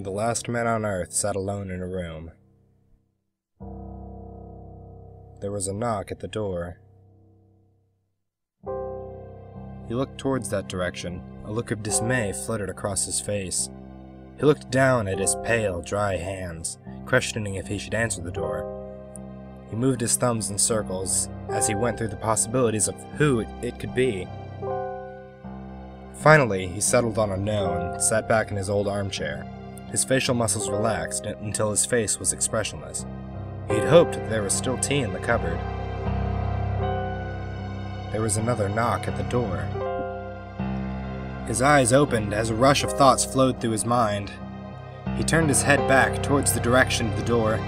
The last man on Earth sat alone in a room. There was a knock at the door. He looked towards that direction. A look of dismay fluttered across his face. He looked down at his pale, dry hands, questioning if he should answer the door. He moved his thumbs in circles as he went through the possibilities of who it could be. Finally, he settled on a no and sat back in his old armchair. His facial muscles relaxed until his face was expressionless. He had hoped that there was still tea in the cupboard. There was another knock at the door. His eyes opened as a rush of thoughts flowed through his mind. He turned his head back towards the direction of the door.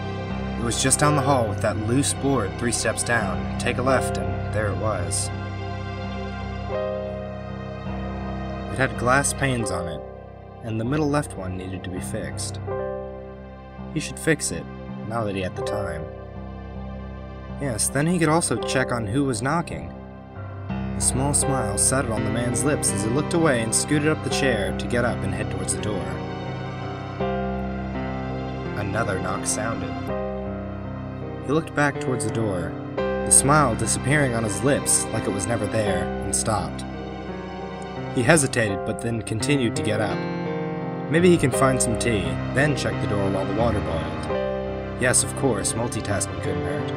It was just down the hall with that loose board 3 steps down. Take a left, and there it was. It had glass panes on it, and the middle left one needed to be fixed. He should fix it, now that he had the time. Yes, then he could also check on who was knocking. A small smile settled on the man's lips as he looked away and scooted up the chair to get up and head towards the door. Another knock sounded. He looked back towards the door, the smile disappearing on his lips like it was never there, and stopped. He hesitated, but then continued to get up. Maybe he can find some tea, then check the door while the water boiled. Yes, of course, multitasking couldn't hurt.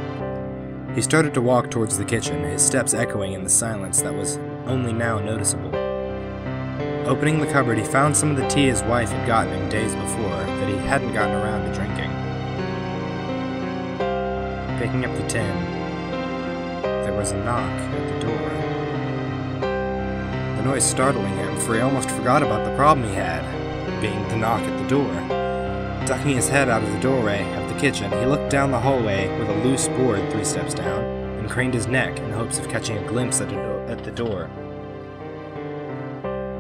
He started to walk towards the kitchen, his steps echoing in the silence that was only now noticeable. Opening the cupboard, he found some of the tea his wife had gotten him days before that he hadn't gotten around to drinking. Picking up the tin, there was a knock at the door. The noise startling him, for he almost forgot about the problem he had, being the knock at the door. Ducking his head out of the doorway of the kitchen, he looked down the hallway with a loose board 3 steps down, and craned his neck in hopes of catching a glimpse at the door.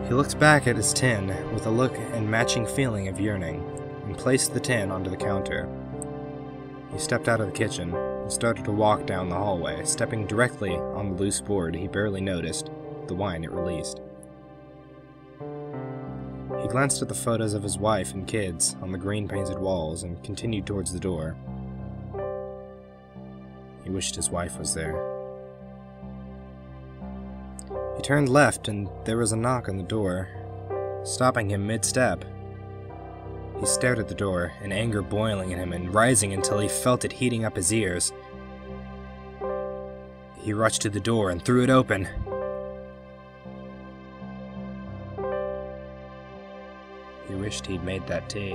He looked back at his tin with a look and matching feeling of yearning, and placed the tin onto the counter. He stepped out of the kitchen and started to walk down the hallway, stepping directly on the loose board he barely noticed the whine it released. He glanced at the photos of his wife and kids on the green-painted walls and continued towards the door. He wished his wife was there. He turned left and there was a knock on the door, stopping him mid-step. He stared at the door, an anger boiling in him and rising until he felt it heating up his ears. He rushed to the door and threw it open. He wished he'd made that tea.